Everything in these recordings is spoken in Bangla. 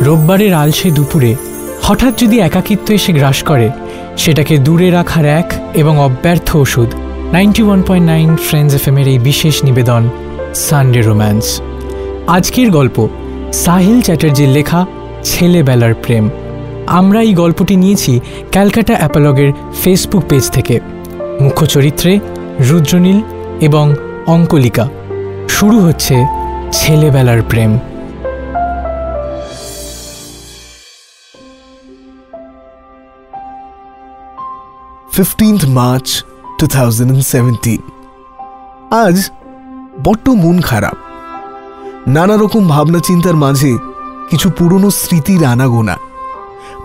রোববারের আলসে দুপুরে হঠাৎ যদি একাকিত্ব এসে গ্রাস করে, সেটাকে দূরে রাখার এক এবং অব্যর্থ ওষুধ 91.9 ফ্রেন্ডস এফএমের এই বিশেষ নিবেদন সানডে রোম্যান্স। আজকের গল্প সাহিল চ্যাটার্জির লেখা ছেলেবেলার প্রেম। আমরা এই গল্পটি নিয়েছি ক্যালকাটা অ্যাপোলগের ফেসবুক পেজ থেকে। মুখ্য চরিত্রে রুদ্রনীল এবং অঙ্কলিকা। শুরু হচ্ছে ছেলেবেলার প্রেম। March 2017। আজ বড্ড মন খারাপ। নানা রকম ভাবনা চিন্তার মাঝে কিছু পুরনো স্মৃতির আনাগোনা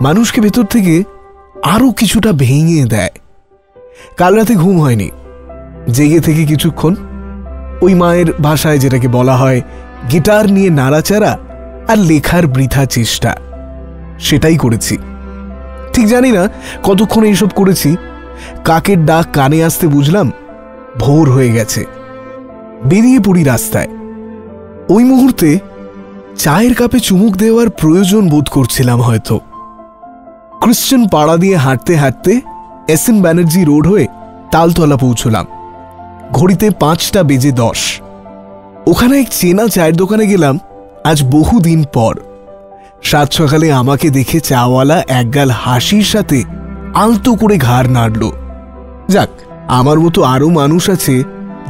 মানুষকে ভেতর থেকে আরো কিছুটা ভেঙে দেয়। কাল রাতে ঘুম হয়নি, জেগে থেকে কিছুক্ষণ ওই মায়ের ভাষায় যেটাকে বলা হয় গিটার নিয়ে নাড়াচাড়া আর লেখার বৃথা চেষ্টা, সেটাই করেছি। ঠিক জানি না কতক্ষণ এইসব করেছি। কাকের ডাক কানে আসতে বুঝলাম ভোর হয়ে গেছে। বেরিয়ে পড়ি রাস্তায়। ওই মুহূর্তে চায়ের কাপে চুমুক দেওয়ার প্রয়োজন বোধ করছিলাম হয়তো। ক্রিশ্চিয়ান পাড়া দিয়ে হাঁটতে হাঁটতে এসএন ব্যানার্জি রোড হয়ে তালতলা পৌঁছলাম। ঘড়িতে 5:10। ওখানে এক চেনা চায়ের দোকানে গেলাম আজ বহুদিন পর। সাত সকালে আমাকে দেখে চাওয়ালা একগাল হাসির সাথে আলতো করে ঘাড় নাড়ল। যাক, আমার মতো আরো মানুষ আছে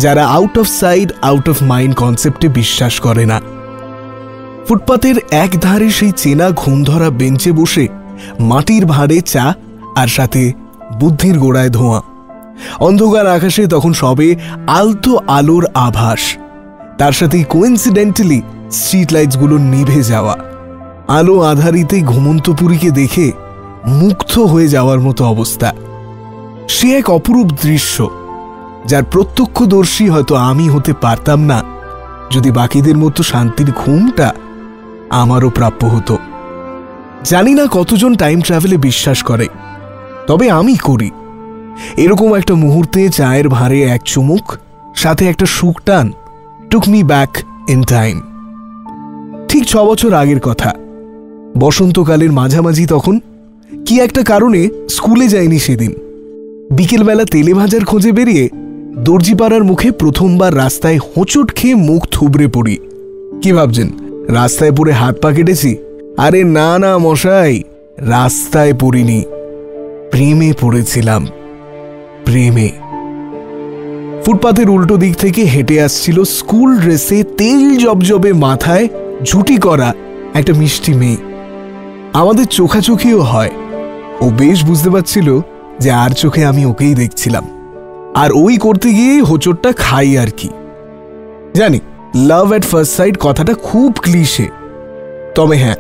যারা out of sight out of mind কনসেপ্টে বিশ্বাস করে না। ফুটপাতের এক ধারে সেই চেনা ঘুম ধরা বেঞ্চে বসে মাটির ভাঁড়ে চা আর সাথে বুদ্ধির গোড়ায় ধোঁয়া। অন্ধকার আকাশে তখন সবে আলতো আলোর আভাস, তার সাথে কোইন্সিডেন্টালি স্ট্রিট লাইটসগুলো নিভে যাওয়া। আলো আধারিতে ঘুমন্তপুরীকে দেখে মুগ্ধ হয়ে যাওয়ার মতো অবস্থা। সে এক অপরূপ দৃশ্য যার প্রত্যক্ষদর্শী হয়তো আমি হতে পারতাম না যদি বাকিদের মতো শান্তির ঘুমটা আমারও প্রাপ্য হতো। জানি না কতজন টাইম ট্রাভেলে বিশ্বাস করে, তবে আমি করি। এরকম একটা মুহূর্তে চায়ের ভাঁড়ে এক চুমুক সাথে একটা সুখ টান took me back in time. ঠিক 6 বছর আগের কথা। বসন্তকালের মাঝামাঝি তখন। কি একটা কারণে স্কুলে যাইনি সেদিন। বিকেলবেলা তেলে ভাজার খোঁজে বেরিয়ে দর্জিপাড়ার মুখে প্রথমবার রাস্তায় হোঁচট খেয়ে মুখ থুবড়ে পড়ি। কি ভাবছেন রাস্তায় পড়ে হাত পা কেটেছি? আরে না না মশাই, রাস্তায় পড়িনি, প্রেমে পড়েছিলাম। প্রেমে। ফুটপাতের উল্টো দিক থেকে হেঁটে আসছিল স্কুল ড্রেসে তেল জবজবে মাথায় ঝুটি করা একটা মিষ্টি মেয়ে। আমাদের চোখাচোখিও হয়। ও বেশ বুঝতে পারছিল যে আর চোখে আমি ওকেই দেখছিলাম, আর ওই করতে গিয়ে হোঁচটটা খাই আর কি। জানি লাভ এট ফার্স্ট সাইট কথাটা খুব ক্লিশে, তবে হ্যাঁ,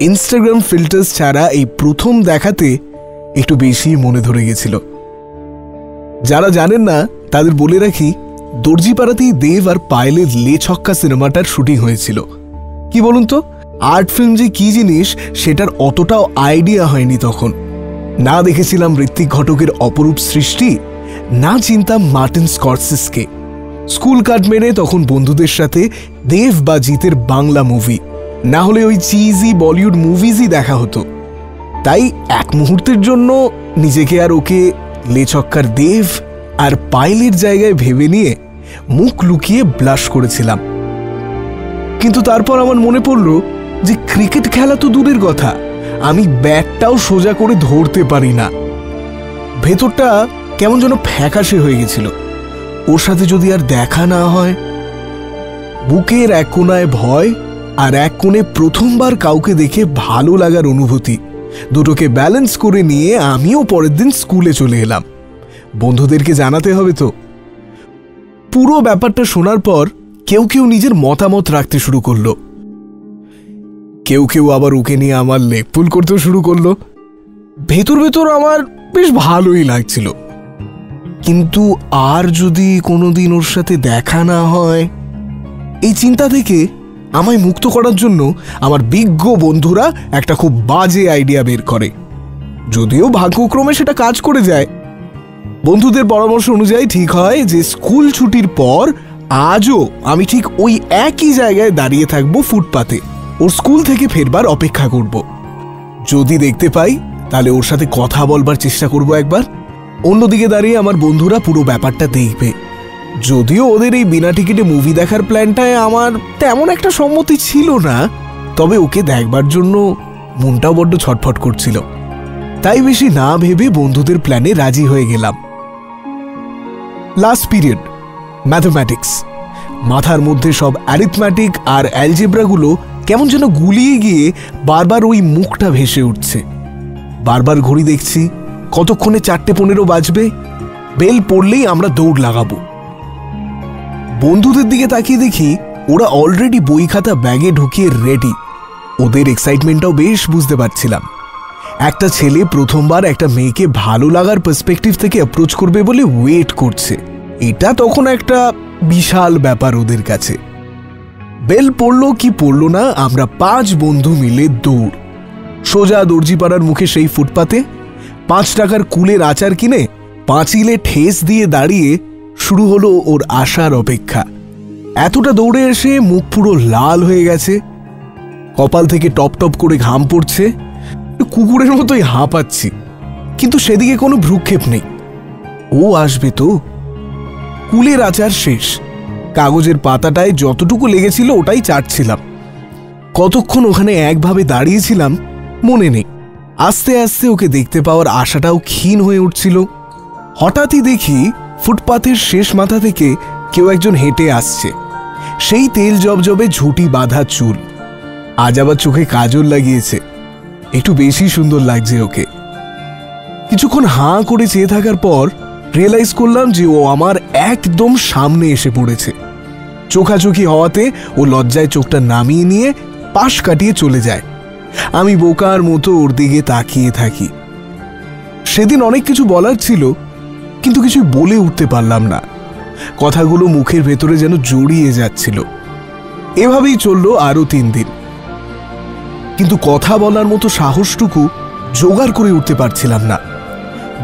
ইনস্টাগ্রাম ফিল্টার্স ছাড়া এই প্রথম দেখাতে একটু বেশি মনে ধরে গেছিল। যারা জানেন না তাদের বলে রাখি, দর্জিপাড়াতেই দেব আর পায়েলের লে ছক্কা সিনেমাটার শুটিং হয়েছিল। কি বলুন তো, আর্ট ফিল্ম যে কি জিনিস সেটার অতটাও আইডিয়া হয়নি তখন। না দেখেছিলাম ঋত্বিক ঘটকের অপরূপ সৃষ্টি, না চিনতাম মার্টিন স্করসেসকে। স্কুল কাট মেরে তখন বন্ধুদের সাথে দেব বা জিতের বাংলা মুভি, না হলে ওই চিজি বলিউড মুভিজই দেখা হতো। তাই এক মুহূর্তের জন্য নিজেকে আর ওকে লে ছক্কার দেব আর পায়েলের জায়গায় ভেবে নিয়ে মুখ লুকিয়ে ব্লাশ করেছিলাম। কিন্তু তারপর আমার মনে পড়ল যে ক্রিকেট খেলা তো দূরের কথা, আমি ব্যাটটাও সোজা করে ধরতে পারি না। ভেতরটা কেমন যেন ফ্যাকাশে হয়ে গেছিল। ওর সাথে যদি আর দেখা না হয়। বুকের এক কোণায় ভয় আর এক কোণে প্রথমবার কাউকে দেখে ভালো লাগার অনুভূতি, দুটোকে ব্যালেন্স করে নিয়ে আমিও পরের দিন স্কুলে চলে এলাম। বন্ধুদেরকে জানাতে হবে তো। পুরো ব্যাপারটা শোনার পর কেউ কেউ নিজের মতামত রাখতে শুরু করলো, কেউ কেউ আবার ওকে নিয়ে আমার লেকপুল করতে শুরু করলো। ভেতর ভেতর আমার বেশ ভালোই লাগছিল, কিন্তু আর যদি কোনোদিন ওর সাথে দেখা না হয়, এই চিন্তা থেকে আমায় মুক্ত করার জন্য আমার বিজ্ঞ বন্ধুরা একটা খুব বাজে আইডিয়া বের করে। যদিও ভাগ্যক্রমে সেটা কাজ করে যায়। বন্ধুদের পরামর্শ অনুযায়ী ঠিক হয় যে স্কুল ছুটির পর আজও আমি ঠিক ওই একই জায়গায় দাঁড়িয়ে থাকবো ফুটপাতে, ওর স্কুল থেকে ফেরবার অপেক্ষা করব। যদি দেখতে পাই তাহলে ওর সাথে কথা বলবার চেষ্টা করব একবার। অন্যদিকে দাঁড়িয়ে আমার বন্ধুরা পুরো ব্যাপারটা দেখবে। যদিও ওদের এই বিনা টিকিটে মুভি দেখার প্ল্যানটায় আমার তেমন একটা সম্মতি ছিল না, তবে ওকে দেখবার জন্য মনটাও বড্ড ছটফট করছিল। তাই বেশি না ভেবে বন্ধুদের প্ল্যানে রাজি হয়ে গেলাম। Last period, mathematics. মাথার মধ্যে সব অ্যারিথমেটিক আর অ্যালজেব্রাগুলো কেমন যেন গুলিয়ে গিয়ে বারবার ওই মুখটা ভেসে উঠছে। বারবার ঘড়ি দেখছি, কতক্ষণে 4:15 বাজবে। বেল পড়লেই আমরা দৌড় লাগাবো। বন্ধুদের দিকে তাকিয়ে দেখি ওরা অলরেডি বই খাতা ব্যাগে ঢুকিয়ে রেডি। ওদের এক্সাইটমেন্টটাও বেশ বুঝতে পারছিলাম। একটা ছেলে প্রথমবার একটা মেয়েকে ভালো লাগার পার্সপেক্টিভ থেকে অ্যাপ্রোচ করবে বলে ওয়েট করছে। এটা তখন একটা বিশাল ব্যাপার ওদের কাছে। বেল পড়লো কি পড়লো না, আমরা 5 বন্ধু মিলে দৌড়। সোজা দর্জিপাড়ার মুখে সেই ফুটপাতে 5 টাকার কুলের আচার কিনে পাঁচিলে ঠেস দিয়ে দাঁড়িয়ে শুরু হলো ওর আসার অপেক্ষা। এতটা দৌড়ে এসে মুখ পুরো লাল হয়ে গেছে, কপাল থেকে টপ টপ করে ঘাম পড়ছে, কুকুরের মতোই হাঁপাচ্ছি। কিন্তু সেদিকে কোনো ভ্রুক্ষেপ নেই। ও আসবে তো। কুলের আচার শেষ। কাগজের পাতাটায় যতটুকু লেগেছিল ওটাই চাটছিলাম। কতক্ষণ ওখানে একভাবে দাঁড়িয়েছিলাম মনে নেই। আস্তে আস্তে ওকে দেখতে পাওয়ার আশাটাও ক্ষীণ হয়ে উঠছিল। হঠাৎই দেখি ফুটপাথের শেষ মাথা থেকে কেউ একজন হেঁটে আসছে। সেই তেল জবজবে ঝুঁটি বাঁধা চুল, আজ আবার চোখে কাজল লাগিয়েছে। একটু বেশি সুন্দর লাগছে ওকে। কিছুক্ষণ হাঁ করে চেয়ে থাকার পর রিয়েলাইজ করলাম যে ও আমার একদম সামনে এসে পড়েছে। চোখাচোখি হওয়াতে ও লজ্জায় চোখটা নামিয়ে নিয়ে পাশ কাটিয়ে চলে যায়। আমি বোকার মতো ওর দিকে তাকিয়ে থাকি। সেদিন অনেক কিছু বলার ছিল, কিন্তু কিছু বলে উঠতে পারলাম না। কথাগুলো মুখের ভেতরে যেন জড়িয়ে যাচ্ছিল। এভাবেই চলল আরো 3 দিন। কিন্তু কথা বলার মতো সাহসটুকু জোগাড় করে উঠতে পারছিলাম না।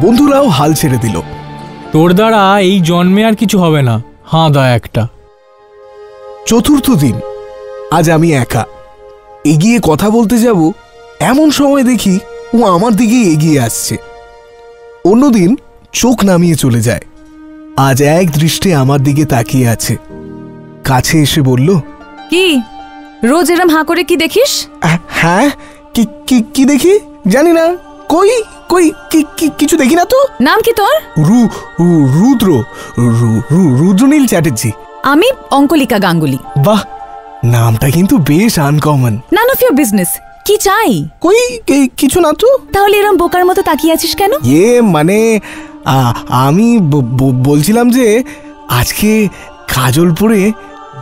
বন্ধুরাও হাল ছেড়ে দিল। তোর দ্বারা এই জন্মে আর কিছু হবে না, হাঁ দা একটা। 4র্থ দিন, আজ আমি একা। এগিয়ে কথা বলতে যাব এমন সময় দেখি ও আমার দিকে এগিয়ে আসছে। অন্যদিন চোখ নামিয়ে চলে যায়, আজ এক দৃষ্টে আমার দিকে তাকিয়ে আছে। কাছে এসে বলল, কি রোজ এরম হাঁ করে কি দেখিস? হ্যাঁ, কি দেখি জানি না। কই কই কিছু দেখি না তো। নাম কি তোর? রুদ্রনীল চ্যাটার্জি। আমি অঙ্কলিকা গাঙ্গুলি। বাহ, নামটা কিন্তু বেশ uncommon. None of your business. কি চাই? কই কিছু না তো। তাহলে এরম বোকার মতো তাকিয়ে আছিস কেন? মানে আমি বলছিলাম যে আজকে কাজল পরে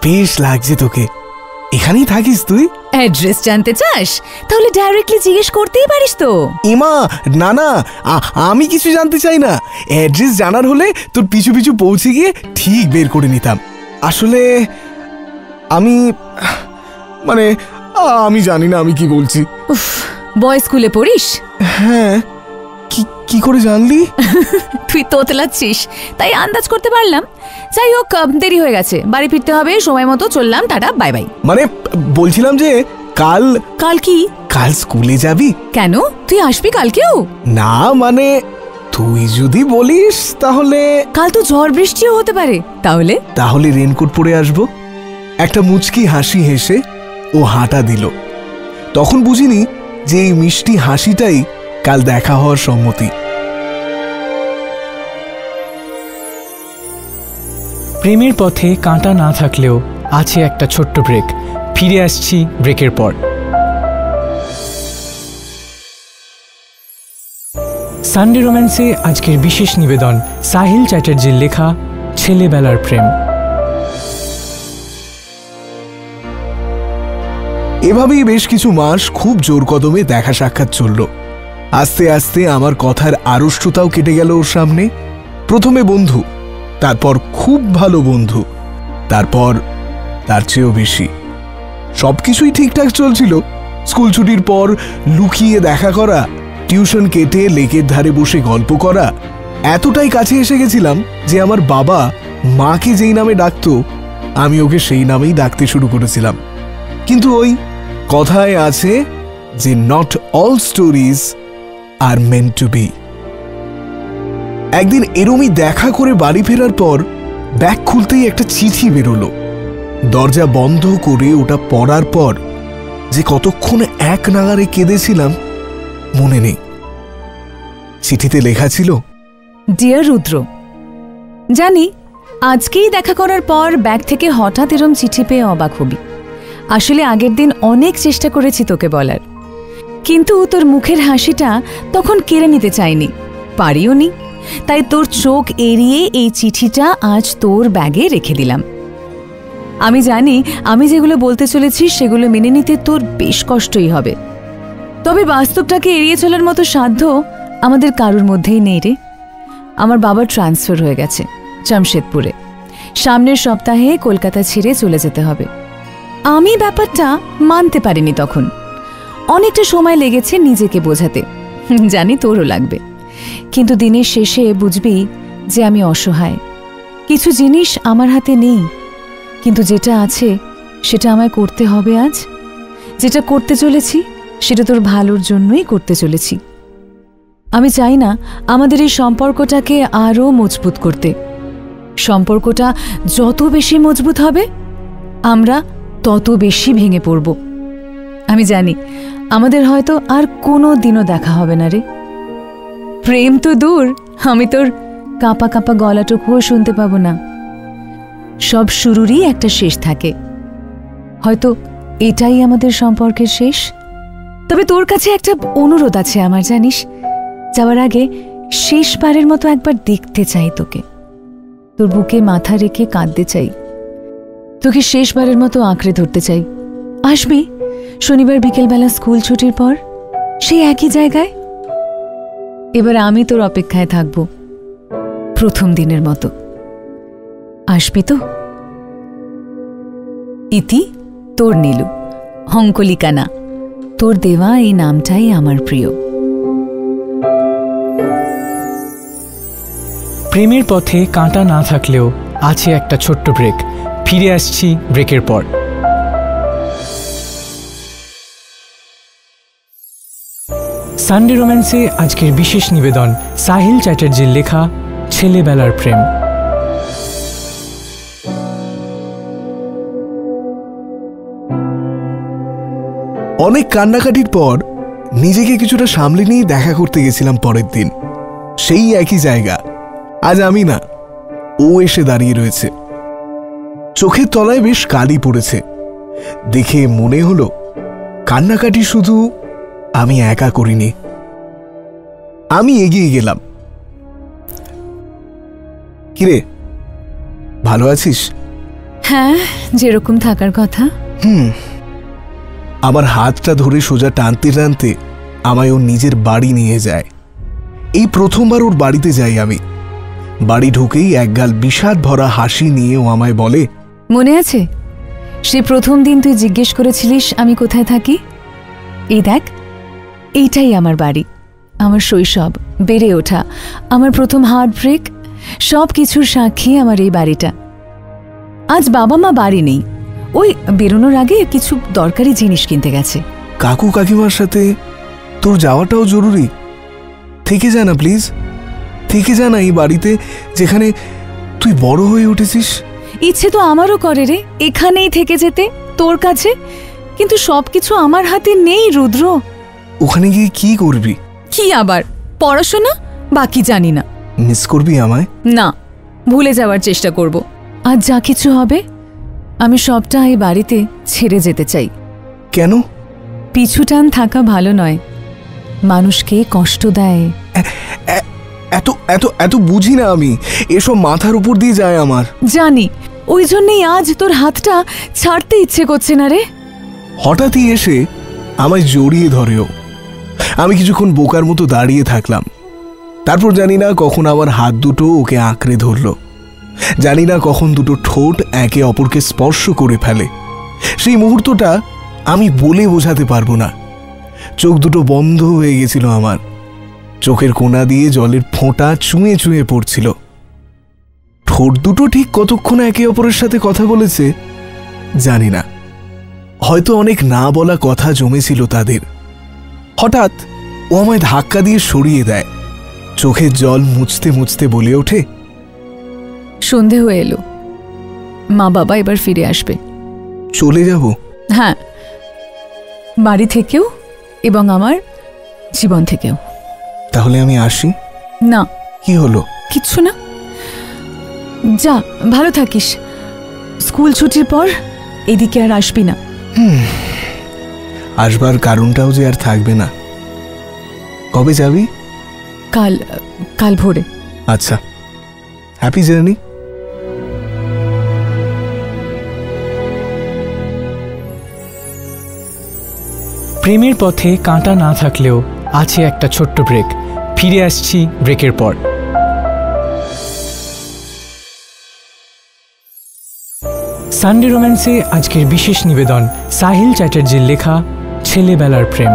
বেশ লাগছে তোকে। এখানেই থাকিস তুই? অ্যাড্রেস জানতে চাস? তাহলে ডাইরেক্টলি জিজ্ঞেস করতেই পারিস তো। ইমা, না আমি কিছু জানতে চাই না। অ্যাড্রেস জানার হলে তোর পিছু পিছু পৌঁছে গিয়ে ঠিক বের করে নিতাম। আসলে আমি জানি না আমি কি বলছি। বয় স্কুলে পড়িস? হ্যাঁ। কি করে জানলি? তুই তোতলাচ্ছিস তাই আন্দাজ করতে পারলাম। যাই হোক, দেরি হয়ে গেছে, বাড়ি ফিরতে হবে। সময় মতো চললাম, টাটা বাই বাই। মানে বলছিলাম যে কাল কি? কাল স্কুলে যাবি? কেন, তুই আসবি কালকেও? না মানে তুই যদি বলিস তাহলে। কাল তো ঝড় বৃষ্টিও হতে পারে। তাহলে রেনকোট পরে আসবো। একটা মুচকি হাসি হেসে ও হাঁটা দিল। তখন বুঝিনি যে এই মিষ্টি হাসিটাই কাল দেখা হওয়ার সম্মতি। প্রেমের পথে কাঁটা না থাকলেও আছে একটা ছোট্ট ব্রেক। ফিরে আসছি ব্রেকের পর। সানডে রোম্যান্সে আজকের বিশেষ নিবেদন সাহিল চ্যাটার্জির লেখা ছেলেবেলার প্রেম। এভাবেই বেশ কিছু মাস খুব জোর কদমে দেখা সাক্ষাৎ চলল। আস্তে আস্তে আমার কথার আড়ষ্টতাও কেটে গেল ওর সামনে। প্রথমে বন্ধু, তারপর খুব ভালো বন্ধু, তারপর তার চেয়েও বেশি। সবকিছুই ঠিকঠাক চলছিল। স্কুল ছুটির পর লুকিয়ে দেখা করা, টিউশন কেটে লেকের ধারে বসে গল্প করা। এতটাই কাছে এসে গেছিলাম যে আমার বাবা মাকে যেই নামে ডাকতো আমি ওকে সেই নামেই ডাকতে শুরু করেছিলাম। কিন্তু ওই কথায় আছে যে not all stories are meant to be. একদিন এরমই দেখা করে বাড়ি ফেরার পর ব্যাগ খুলতেই একটা চিঠি বেরোলো। দরজা বন্ধ করে ওটা পড়ার পর যে কতক্ষণ এক নাগারে কেঁদেছিলাম মনে নেই। চিঠিতে লেখা ছিল, ডিয়ার রুদ্র, জানি আজকেই দেখা করার পর ব্যাগ থেকে হঠাৎ এরম চিঠি পেয়ে অবাক হবি। আসলে আগের দিন অনেক চেষ্টা করেছি তোকে বলার, কিন্তু তোর মুখের হাসিটা তখন কেড়ে নিতে চাইনি, পারিও নি। তাই তোর চোখ এড়িয়ে এই চিঠিটা আজ তোর ব্যাগে রেখে দিলাম। আমি জানি আমি যেগুলো বলতে চলেছি সেগুলো মেনে নিতে তোর বেশ কষ্টই হবে, তবে বাস্তবটাকে এড়িয়ে চলার মতো সাধ্য আমাদের কারোর মধ্যেই নেই রে। আমার বাবার ট্রান্সফার হয়ে গেছে জামশেদপুরে। সামনের সপ্তাহে কলকাতা ছেড়ে চলে যেতে হবে। আমি ব্যাপারটা মানতে পারিনি তখন, অনেকটা সময় লেগেছে নিজেকে বোঝাতে, জানি তোরও লাগবে। কিন্তু দিনের শেষে বুঝবি যে আমি অসহায়। কিছু জিনিস আমার হাতে নেই, কিন্তু যেটা আছে সেটা আমায় করতে হবে আজ। যেটা করতে চলেছি সেটা তোর ভালোর জন্যই করতে চলেছি। আমি চাই না আমাদের এই সম্পর্কটাকে আরও মজবুত করতে। সম্পর্কটা যত বেশি মজবুত হবে আমরা তত বেশি ভেঙে পড়ব। আমি জানি আমাদের হয়তো আর কোনো দিনও দেখা হবে না রে। প্রেম তো দূর, আমি তোর কাঁপা কাঁপা গলাটুকুও শুনতে পাবো না। সব শুরুরই একটা শেষ থাকে, হয়তো এটাই আমাদের সম্পর্কের শেষ। তবে তোর কাছে একটা অনুরোধ আছে আমার, জানিস, যাওয়ার আগে শেষবারের মতো একবার দেখতে চাই তোকে, তোর বুকে মাথা রেখে কাঁদতে চাই, তোকে শেষবারের মতো আঁকড়ে ধরতে চাই। আসবি শনিবার বিকেলবেলা স্কুল ছুটির পর সেই একই জায়গায়? এবার আমি তোর অপেক্ষায় থাকব প্রথম দিনের মতো। আসবি তো? ইতি, তোর নীলু। হংকলিকা না, তোর দেওয়া এই নামটাই আমার প্রিয়। প্রেমের পথে কাঁটা না থাকলেও আছে একটা ছোট্ট ব্রেক। ফিরে আসছি ব্রেকের পর। সানডে রোম্যান্সে আজকের বিশেষ নিবেদন সাহিল চ্যাটার্জির লেখা ছেলেবেলার প্রেম। অনেক কান্নাকাটির পর নিজেকে কিছুটা সামলে নিয়ে দেখা করতে গেছিলাম পরের দিন, সেই একই জায়গা। আজ আমি না, ও এসে দাঁড়িয়ে রয়েছে। চোখের তলায় বেশ কালি পড়েছে। দেখে মনে হলো কান্নাকাটি শুধু আমি একা করিনি। আমি এগিয়ে গেলাম। কিরে, ভালো আছিস? হ্যাঁ, যেরকম থাকার কথা। আমার হাতটা ধরে সোজা টানতে টানতে আমায় ওর নিজের বাড়ি নিয়ে যায়। এই প্রথমবার ওর বাড়িতে যাই আমি। বাড়ি ঢুকেই একগাল বিষাদ ভরা হাসি নিয়ে ও আমায় বলে, মনে আছে সে প্রথম দিন তুই জিজ্ঞেস করেছিলিস আমি কোথায় থাকি? এই দেখ, এইটাই আমার বাড়ি, আমার শৈশব, বেড়ে ওঠা, আমার প্রথম হার্ট ব্রেক, সব কিছুর সাক্ষী আমার এই বাড়িটা। আজ বাবা মা বাড়ি নেই, ওই বেরোনোর আগে কিছু দরকারি জিনিস কিনতে গেছে। কাকু কাকিমার সাথে তোর যাওয়াটাও জরুরি। থেকে যা না প্লিজ, থেকে যা না এই বাড়িতে যেখানে তুই বড় হয়ে উঠেছিস। ইচ্ছে তো আমারও করে রে এখানেই থেকে যেতে তোর কাছে, কিন্তু সবকিছু আমার হাতে নেই রুদ্র। ওখানে গিয়ে কি করবি? কি আবার পড়াশোনা, বাকি জানি না। মিস করবি আমায়? না, ভুলে যাওয়ার চেষ্টা করব। আর যা কিছু হবে আমি সবটা এই বাড়িতে ছেড়ে যেতে চাই। কেন? পিছুটান থাকা ভালো নয়, মানুষকে কষ্ট দেয়। এত এত এত বুঝি না আমি, এসব মাথার উপর দিয়ে যায় আমার। জানি, ওই জন্যই আজ তোর হাতটা ছাড়তে ইচ্ছে করছে না রে। হঠাৎই এসে আমায় জড়িয়ে ধরেও। আমি কিছুক্ষণ বোকার মতো দাঁড়িয়ে থাকলাম। তারপর জানি না কখন আমার হাত দুটো ওকে আঁকড়ে ধরল। জানি না কখন দুটো ঠোঁট একে অপরকে স্পর্শ করে ফেলে। সেই মুহূর্তটা আমি বলে বোঝাতে পারবো না। চোখ দুটো বন্ধ হয়ে গেছিল আমার। চোখের কোণা দিয়ে জলের ফোঁটা চুঁয়ে চুঁয়ে পড়ছিল। ঠোঁট দুটো ঠিক কতক্ষণ একে অপরের সাথে কথা বলেছে জানি না, হয়তো অনেক না বলা কথা জমেছিল তাদের। হঠাৎ ও আমায় ধাক্কা দিয়ে সরিয়ে দেয়, চোখের জল মুছতে মুছতে বলে ওঠে, সন্ধে হয়ে এলো, মা বাবা এবার ফিরে আসবে। চলে যাব? হ্যাঁ, বাড়ি থেকেও এবং আমার জীবন থেকেও। তাহলে আমি আসি? না। কি হলো? কিচ্ছু না, যা, ভালো থাকিস। স্কুল ছুটির পর এদিকে আর আসবি না। আসবার কারণটাও যে আর থাকবে না। কবে যাবি? কাল ভোরে। আচ্ছা, হ্যাপি জার্নি। প্রেমের পথে কাঁটা না থাকলেও আছে একটা ছোট্ট ব্রেক। ফিরে আসছি ব্রেকের পর। সানডে রোম্যান্সে আজকের বিশেষ নিবেদন সাহিল চ্যাটার্জির লেখা ছেলেবেলার প্রেম।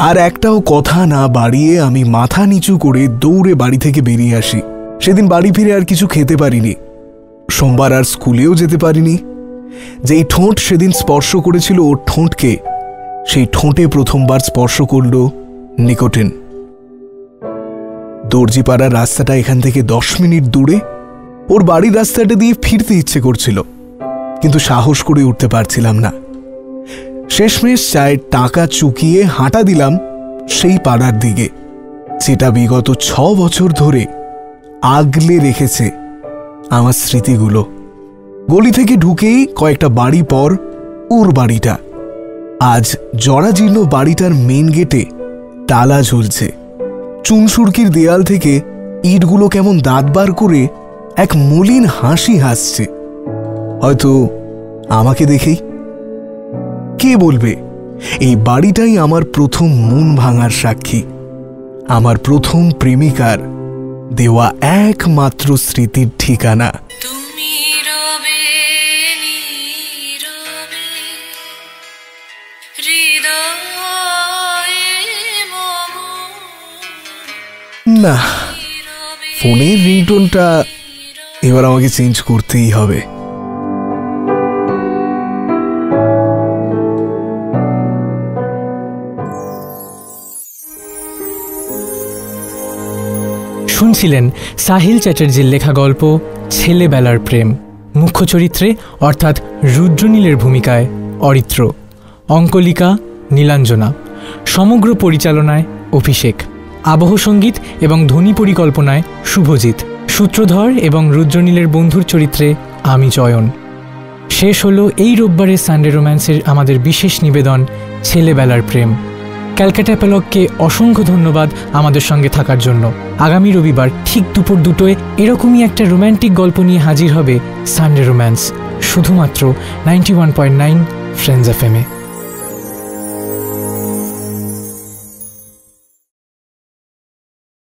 আর একটাও কথা না বাড়িয়ে আমি মাথা নিচু করে দৌড়ে বাড়ি থেকে বেরিয়ে আসি। সেদিন বাড়ি ফিরে আর কিছু খেতে পারিনি। সোমবার আর স্কুলেও যেতে পারিনি। যেই ঠোঁট সেদিন স্পর্শ করেছিল ওর ঠোঁটকে, সেই ঠোঁটে প্রথমবার স্পর্শ করল নিকোটিন। দর্জিপাড়ার রাস্তাটা এখান থেকে 10 মিনিট দূরে। ওর বাড়ির রাস্তাটা দিয়ে ফিরতে ইচ্ছে করছিল, কিন্তু সাহস করে উঠতে পারছিলাম না। শেষমেশ চায়ের টাকা চুকিয়ে হাঁটা দিলাম সেই পাড়ার দিকে, যেটা বিগত 6 বছর ধরে আগলে রেখেছে আমার স্মৃতিগুলো। গলি থেকে ঢুকেই কয়েকটা বাড়ি পর ওর বাড়িটা। আজ জরাজীর্ণ বাড়িটার মেন গেটে তালা ঝুলছে। চুনসুরকির দেয়াল থেকে ইটগুলো কেমন দাঁত বার করে এক মলিন হাসি হাসছে, হয়তো আমাকে দেখেই। কে বলবে এই বাড়িটাই আমার প্রথম মন ভাঙার সাক্ষী, আমার প্রথম প্রেমিকার দেওয়া একমাত্র স্মৃতির ঠিকানা। না, ফোনের রিংটোনটা এবার আমাকে চেঞ্জ করতেই হবে। শুনছিলেন সাহিল চ্যাটার্জির লেখা গল্প ছেলেবেলার প্রেম। মুখ্য চরিত্রে অর্থাৎ রুদ্রনীলের ভূমিকায় অরিত্র, অঙ্কলিকা নীলাঞ্জনা, সমগ্র পরিচালনায় অভিষেক, আবহ সঙ্গীত এবং ধ্বনি পরিকল্পনায় শুভজিৎ, সূত্রধর এবং রুদ্রনীলের বন্ধুর চরিত্রে আমি চয়ন। শেষ হলো এই রোববারের সানডে রোম্যান্সের আমাদের বিশেষ নিবেদন ছেলেবেলার প্রেম। ক্যালকাটা প্যালককে অসংখ্য ধন্যবাদ আমাদের সঙ্গে থাকার জন্য। আগামী রবিবার ঠিক দুপুর 2টোয় এরকমই একটা রোম্যান্টিক গল্প নিয়ে হাজির হবে সানডে রোম্যান্স, শুধুমাত্র 91.9 ফ্রেন্ডস FM-এ।